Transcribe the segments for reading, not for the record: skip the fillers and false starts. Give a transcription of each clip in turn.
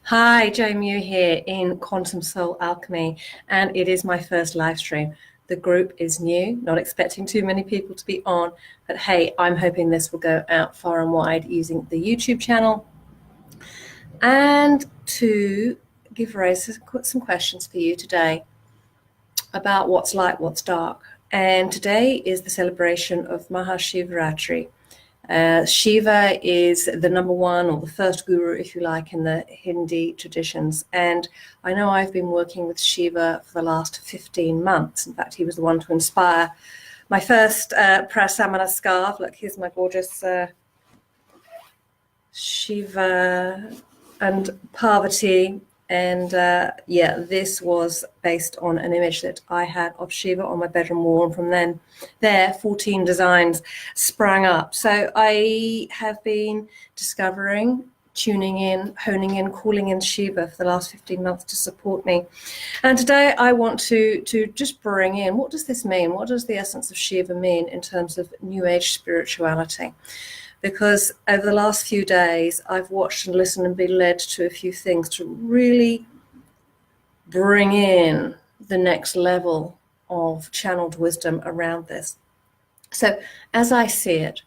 Hi, Joe Mew here in Quantum Soul Alchemy, and it is my first live stream. The group is new, not expecting too many people to be on, but hey, I'm hoping this will go out far and wide using the YouTube channel. And to give rise to some questions for you today about what's light, what's dark. And today is the celebration of MahaShivRatri. Shiva is the number one, or the first guru, if you like, in the Hindi traditions. And I know I've been working with Shiva for the last 15 months. In fact, he was the one to inspire my first Prasamana scarf. Look, here's my gorgeous Shiva and Parvati. And yeah, this was based on an image that I had of Shiva on my bedroom wall. And from then, 14 designs sprang up. So I have been discovering, tuning in, honing in, calling in Shiva for the last 15 months to support me. And today I want to just bring in, what does this mean? What does the essence of Shiva mean in terms of New Age spirituality? Because over the last few days, I've watched and listened and been led to a few things to really bring in the next level of channeled wisdom around this. So as I see it,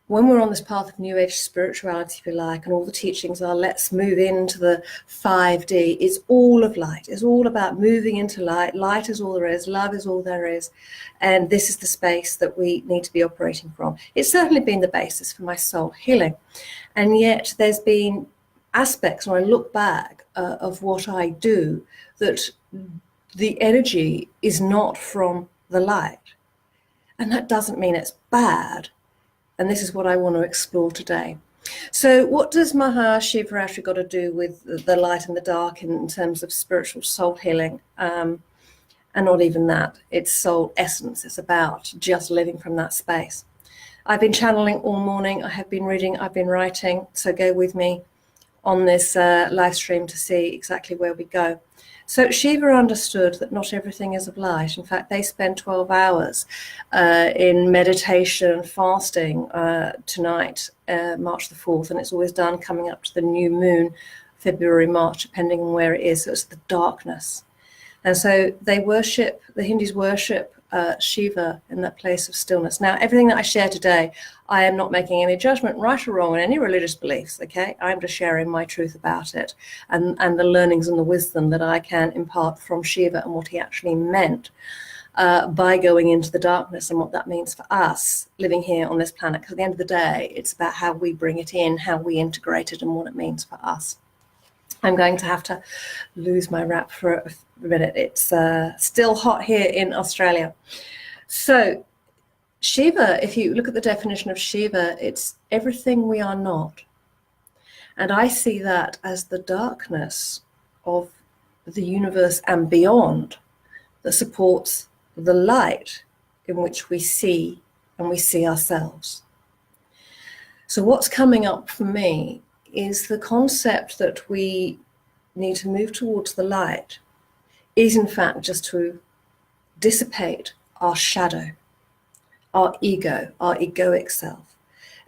when we're on this path of New Age spirituality, if you like, and all the teachings are let's move into the 5D, it's all of light. It's all about moving into light. Light is all there is. Love is all there is. And this is the space that we need to be operating from. It's certainly been the basis for my soul healing. And yet there's been aspects, when I look back of what I do, that the energy is not from the light. And that doesn't mean it's bad. And this is what I want to explore today. So what does MahaShivRatri got to do with the light and the dark in terms of spiritual soul healing? And not even that, it's soul essence. It's about just living from that space. I've been channeling all morning. I have been reading, I've been writing. So go with me on this live stream to see exactly where we go. So Shiva understood that not everything is of light. In fact, they spend 12 hours in meditation and fasting tonight, March the 4th, and it's always done coming up to the new moon, February, March, depending on where it is. So it's the darkness. And so they worship, the Hindus worship Shiva in that place of stillness. Now, everything that I share today, I am not making any judgment, right or wrong, in any religious beliefs, okay? I'm just sharing my truth about it and the learnings and the wisdom that I can impart from Shiva and what he actually meant by going into the darkness and what that means for us living here on this planet. Because at the end of the day, it's about how we bring it in, how we integrate it, and what it means for us. I'm going to have to lose my wrap for a minute. It's still hot here in Australia. So Shiva, if you look at the definition of Shiva, it's everything we are not. And I see that as the darkness of the universe and beyond that supports the light in which we see and we see ourselves. So what's coming up for me is the concept that we need to move towards the light is in fact just to dissipate our shadow, our ego, our egoic self.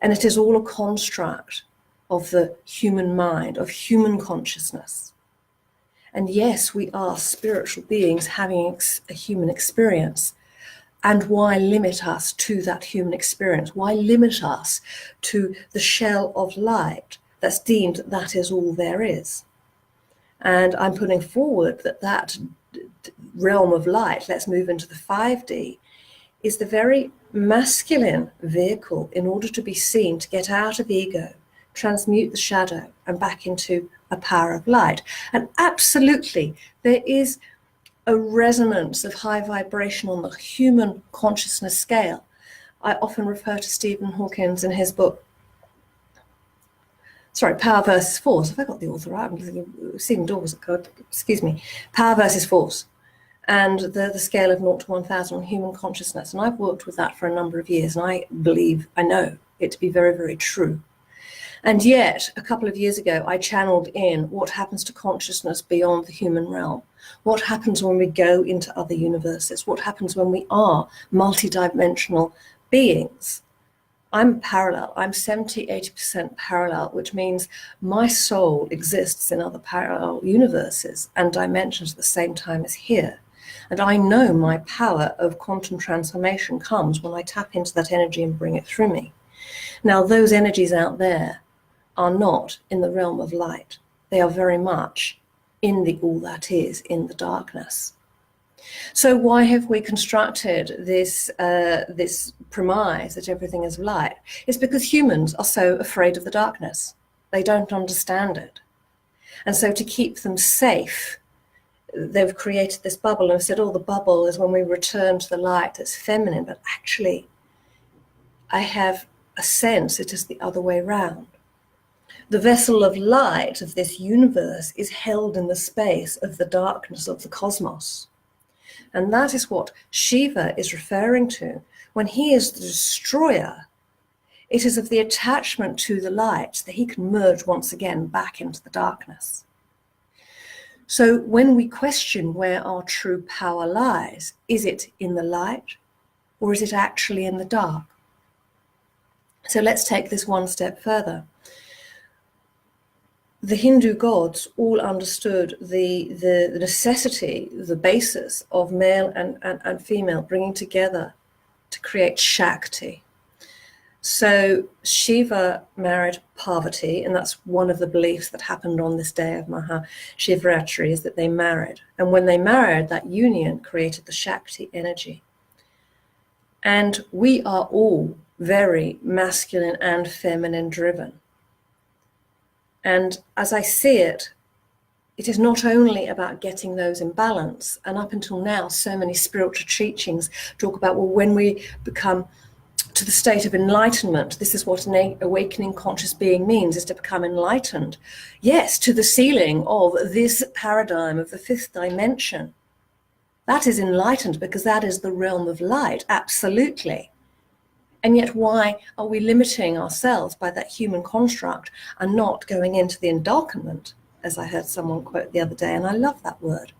And it is all a construct of the human mind, of human consciousness. And yes, we are spiritual beings having a human experience. And why limit us to that human experience? Why limit us to the shell of light that's deemed that is all there is? And I'm putting forward that realm of light, let's move into the 5D, is the very masculine vehicle in order to be seen, to get out of ego, transmute the shadow and back into a power of light. And absolutely, there is a resonance of high vibration on the human consciousness scale. I often refer to Stephen Hawkins in his book, Power versus Force. Have I got the author right? I'm thinking, Stephen Dawes, excuse me. Power versus Force. And the scale of 0 to 1,000 on human consciousness. And I've worked with that for a number of years, and I know it to be very, very true. And yet, a couple of years ago, I channeled in what happens to consciousness beyond the human realm. What happens when we go into other universes? What happens when we are multidimensional beings? I'm parallel. I'm 70-80% parallel, which means my soul exists in other parallel universes and dimensions at the same time as here. And I know my power of quantum transformation comes when I tap into that energy and bring it through me. Now, those energies out there are not in the realm of light. They are very much in the all that is, in the darkness. So why have we constructed this premise that everything is light? It's because humans are so afraid of the darkness. They don't understand it. And so to keep them safe, they've created this bubble and said, oh, the bubble is when we return to the light that's feminine. But actually, I have a sense it is the other way around. The vessel of light of this universe is held in the space of the darkness of the cosmos. And that is what Shiva is referring to. When he is the destroyer, it is of the attachment to the light that he can merge once again back into the darkness. So when we question where our true power lies, is it in the light or is it actually in the dark? So let's take this one step further. The Hindu gods all understood the necessity, the basis of male and female bringing together to create Shakti. So Shiva married Parvati, and that's one of the beliefs that happened on this day of MahaShivRatri, is that they married. And when they married, that union created the Shakti energy. And we are all very masculine and feminine driven. And as I see it, it is not only about getting those in balance. And up until now, so many spiritual teachings talk about, well, when we become to the state of enlightenment, this is what an awakening conscious being means, is to become enlightened. Yes, to the ceiling of this paradigm of the fifth dimension. That is enlightened because that is the realm of light, absolutely. And yet why are we limiting ourselves by that human construct and not going into the endulkement, as I heard someone quote the other day, and I love that word.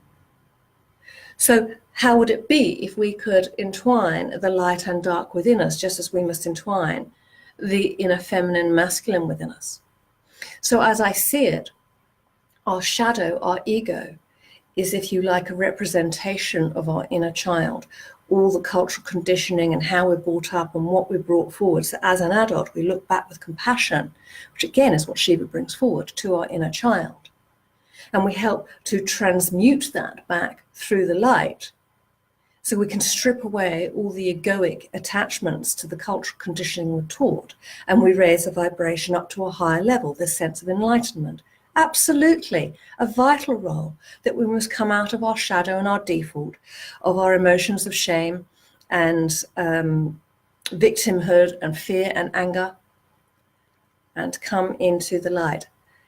So how would it be if we could entwine the light and dark within us, just as we must entwine the inner feminine masculine within us? So as I see it, our shadow, our ego, is, if you like, a representation of our inner child, all the cultural conditioning and how we're brought up and what we're brought forward. So as an adult, we look back with compassion, which again is what Shiva brings forward, to our inner child. And we help to transmute that back through the light, so we can strip away all the egoic attachments to the cultural conditioning we're taught, and we raise the vibration up to a higher level, this sense of enlightenment. Absolutely, a vital role, that we must come out of our shadow and our default, of our emotions of shame and victimhood and fear and anger, and come into the light.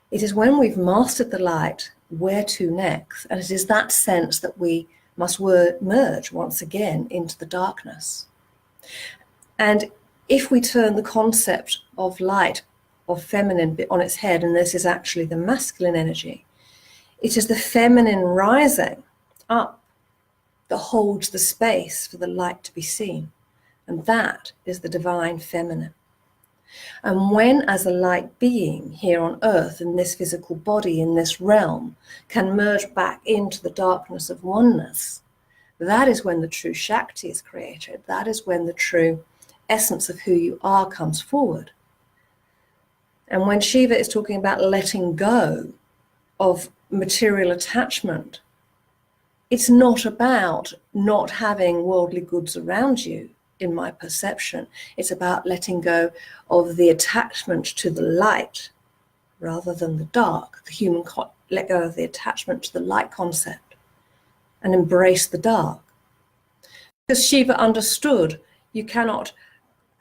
It is when we've mastered the light, where to next? And it is that sense that we must merge once again into the darkness. And if we turn the concept of light, of feminine, on its head, and this is actually the masculine energy, it is the feminine rising up that holds the space for the light to be seen. And that is the divine feminine. And when, as a light being here on earth, in this physical body, in this realm, can merge back into the darkness of oneness, that is when the true Shakti is created. That is when the true essence of who you are comes forward. And when Shiva is talking about letting go of material attachment, it's not about not having worldly goods around you, in my perception. It's about letting go of the attachment to the light rather than the dark. The human let go of the attachment to the light concept and embrace the dark. Because Shiva understood you cannot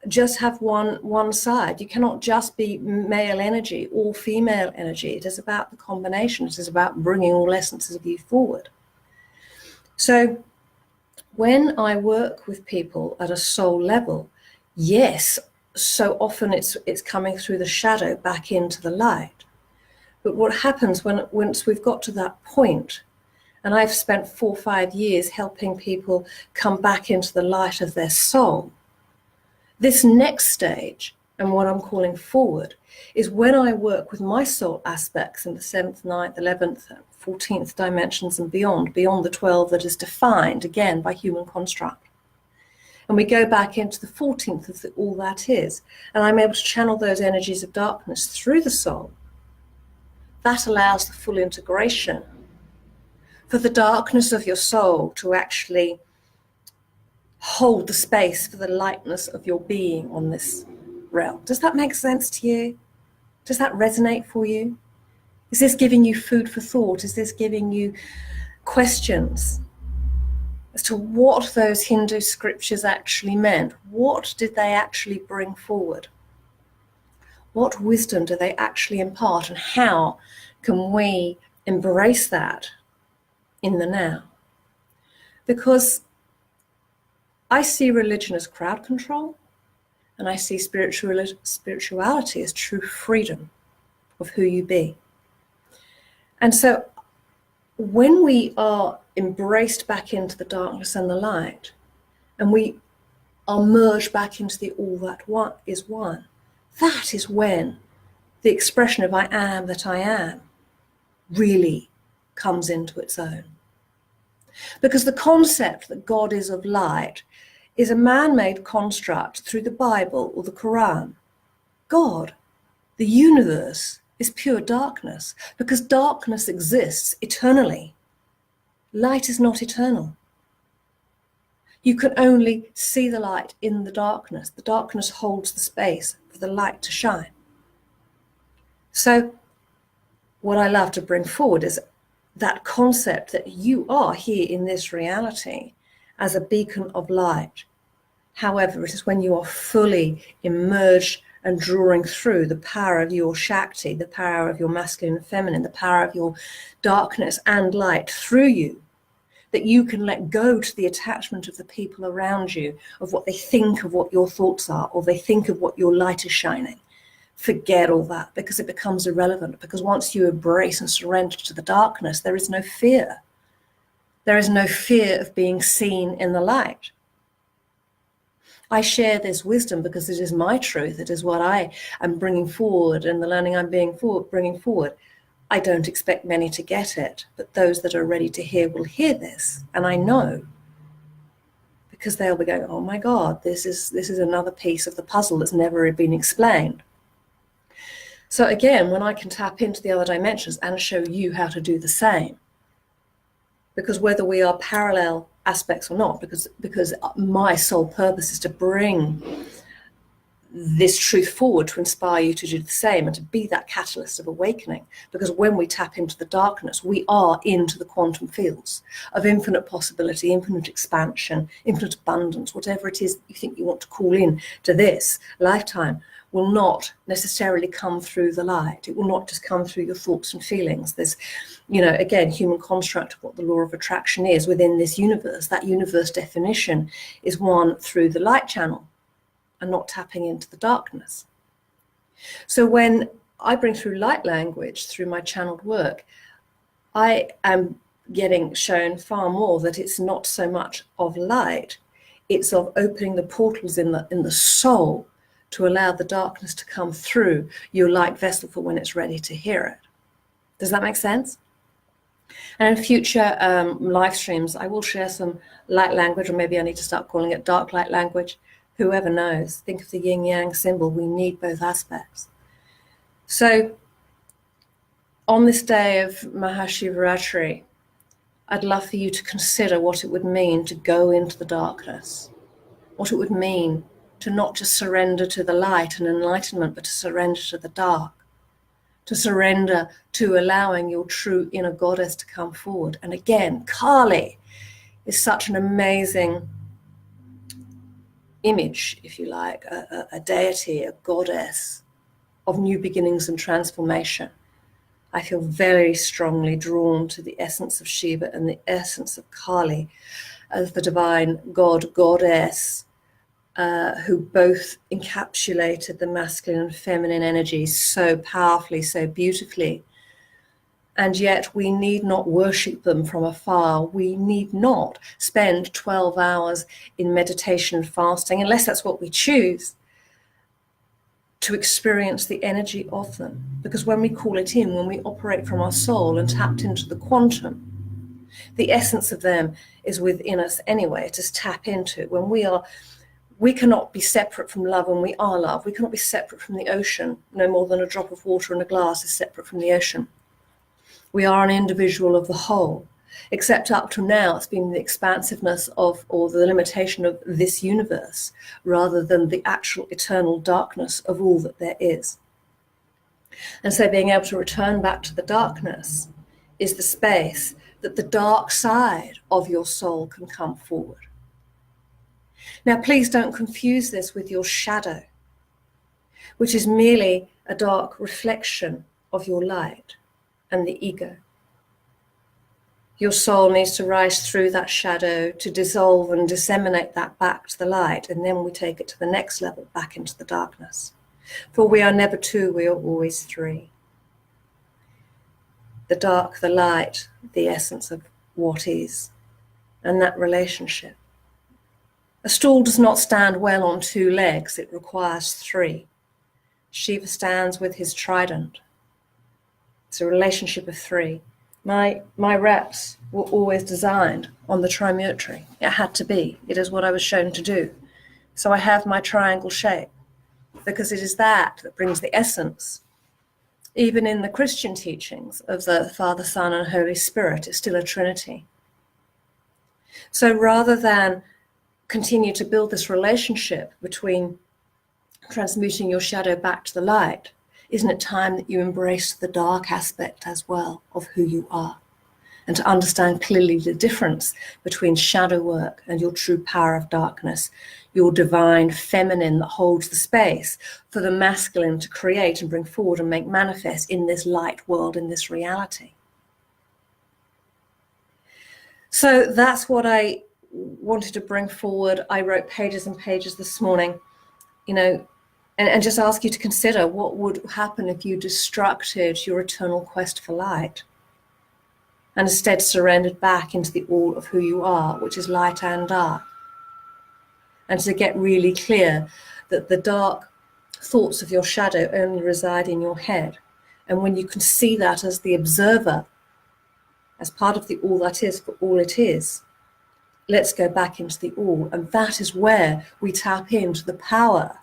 just have one side. You cannot just be male energy or female energy. It is about the combination. It is about bringing all essences of you forward. So when I work with people at a soul level, yes, so often it's coming through the shadow back into the light. But what happens once we've got to that point, and I've spent 4 or 5 years helping people come back into the light of their soul, this next stage and what I'm calling forward is when I work with my soul aspects in the 7th, 9th, 11th, 14th dimensions and beyond the 12 that is defined again by human construct. And we go back into the 14th of all that is, and I'm able to channel those energies of darkness through the soul. That allows the full integration for the darkness of your soul to actually hold the space for the lightness of your being on this realm. Does that make sense to you? Does that resonate for you? Is this giving you food for thought? Is this giving you questions as to what those Hindu scriptures actually meant? What did they actually bring forward? What wisdom do they actually impart, and how can we embrace that in the now? Because I see religion as crowd control, and I see spirituality as true freedom of who you be. And so when we are embraced back into the darkness and the light, and we are merged back into the all that one is one, that is when the expression of I am that I am really comes into its own. Because the concept that God is of light is a man-made construct through the Bible or the Quran. God, the universe, is pure darkness, because darkness exists eternally. Light is not eternal. You can only see the light in the darkness. The darkness holds the space for the light to shine. So what I love to bring forward is that concept that you are here in this reality as a beacon of light. However, it is when you are fully immersed and drawing through the power of your Shakti, the power of your masculine and feminine, the power of your darkness and light through you, that you can let go to the attachment of the people around you, of what they think of what your thoughts are, or they think of what your light is shining. Forget all that, because it becomes irrelevant. Because once you embrace and surrender to the darkness, there is no fear. There is no fear of being seen in the light. I share this wisdom because it is my truth. It is what I am bringing forward, and the learning I'm bringing forward. I don't expect many to get it, but those that are ready to hear will hear this. And I know, because they'll be going, oh my God, this is another piece of the puzzle that's never been explained. So again, when I can tap into the other dimensions and show you how to do the same, because whether we are parallel aspects or not, because my sole purpose is to bring this truth forward to inspire you to do the same and to be that catalyst of awakening. Because when we tap into the darkness, we are into the quantum fields of infinite possibility, infinite expansion, infinite abundance, whatever it is you think you want to call in to this lifetime will not necessarily come through the light. It will not just come through your thoughts and feelings. There's, again, human construct of what the law of attraction is within this universe. That universe definition is one through the light channel and not tapping into the darkness. So when I bring through light language through my channeled work, I am getting shown far more that it's not so much of light, it's of opening the portals in the soul to allow the darkness to come through your light vessel for when it's ready to hear it. Does that make sense? And in future live streams, I will share some light language, or maybe I need to start calling it dark light language. Whoever knows. Think of the yin-yang symbol. We need both aspects. So on this day of MahaShivRatri, I'd love for you to consider what it would mean to go into the darkness, what it would mean to not just surrender to the light and enlightenment, but to surrender to the dark, to surrender to allowing your true inner goddess to come forward. And again, Kali is such an amazing image, if you like, a deity, a goddess of new beginnings and transformation. I feel very strongly drawn to the essence of Shiva and the essence of Kali as the divine god, goddess, who both encapsulated the masculine and feminine energies so powerfully, so beautifully. And yet we need not worship them from afar. We need not spend 12 hours in meditation and fasting, unless that's what we choose. to experience the energy of them. Because when we call it in, when we operate from our soul and tapped into the quantum, the essence of them is within us anyway, to tap into. When we cannot be separate from love when we are love. We cannot be separate from the ocean, no more than a drop of water in a glass is separate from the ocean. We are an individual of the whole, except up to now it's been the expansiveness of, or the limitation of this universe, rather than the actual eternal darkness of all that there is. And so being able to return back to the darkness is the space that the dark side of your soul can come forward. Now, please don't confuse this with your shadow, which is merely a dark reflection of your light and the ego. Your soul needs to rise through that shadow to dissolve and disseminate that back to the light, and then we take it to the next level, back into the darkness. For we are never two, we are always three. The dark, the light, the essence of what is, and that relationship. A stool does not stand well on two legs, it requires three. Shiva stands with his trident. It's a relationship of three. My reps were always designed on the trimurti. It had to be. It is what I was shown to do. So I have my triangle shape because it is that brings the essence. Even in the Christian teachings of the Father, Son, and Holy Spirit, it's still a Trinity. So rather than continue to build this relationship between transmuting your shadow back to the light, isn't it time that you embrace the dark aspect as well of who you are, and to understand clearly the difference between shadow work and your true power of darkness, your divine feminine that holds the space for the masculine to create and bring forward and make manifest in this light world, in this reality. So that's what I wanted to bring forward. I wrote pages and pages this morning, and just ask you to consider what would happen if you destructed your eternal quest for light and instead surrendered back into the all of who you are, which is light and dark. And to get really clear that the dark thoughts of your shadow only reside in your head. And when you can see that as the observer, as part of the all that is for all it is, let's go back into the all. And that is where we tap into the power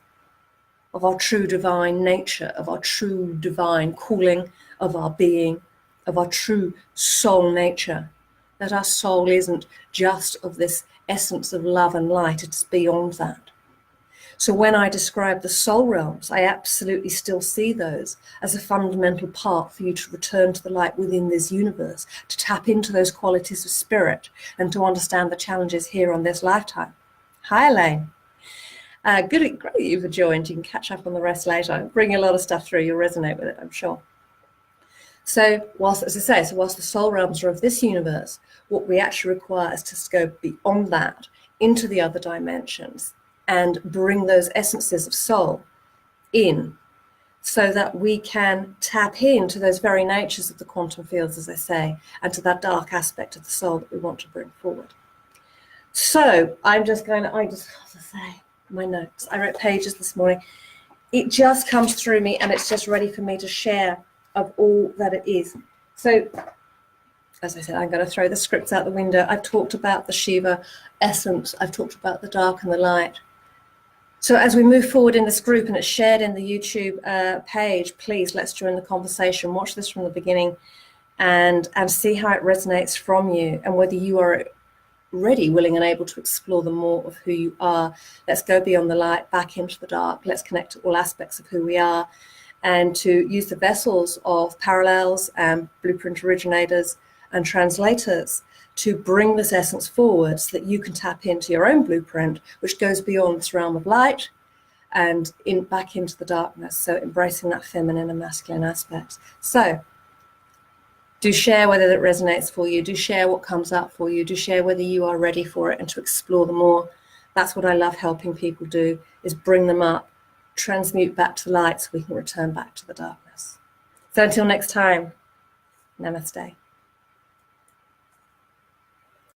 of our true divine nature, of our true divine calling, of our being, of our true soul nature. That our soul isn't just of this essence of love and light, it's beyond that. So when I describe the soul realms, I absolutely still see those as a fundamental part for you to return to the light within this universe, to tap into those qualities of spirit and to understand the challenges here on this lifetime. Hi, Elaine. Great you've joined. You can catch up on the rest later. I'm bringing a lot of stuff through. You'll resonate with it, I'm sure. So whilst, as I say, whilst the soul realms are of this universe, what we actually require is to go beyond that into the other dimensions and bring those essences of soul in so that we can tap into those very natures of the quantum fields, as I say, and to that dark aspect of the soul that we want to bring forward. So I just have to say, my notes, I wrote pages this morning. It just comes through me and it's just ready for me to share of all that it is. So, as I said, I'm going to throw the scripts out the window. I've talked about the Shiva essence. I've talked about the dark and the light. So as we move forward in this group, and it's shared in the YouTube page, please let's join the conversation. Watch this from the beginning and see how it resonates from you, and whether you are ready, willing and able to explore the more of who you are. Let's go beyond the light, back into the dark. Let's connect to all aspects of who we are, and to use the vessels of parallels and blueprint originators and translators to bring this essence forward so that you can tap into your own blueprint, which goes beyond this realm of light and back into the darkness. So embracing that feminine and masculine aspects. So do share whether that resonates for you. Do share what comes up for you. Do share whether you are ready for it and to explore them more. That's what I love helping people do, is bring them up, transmute back to the light so we can return back to the darkness. So until next time, namaste.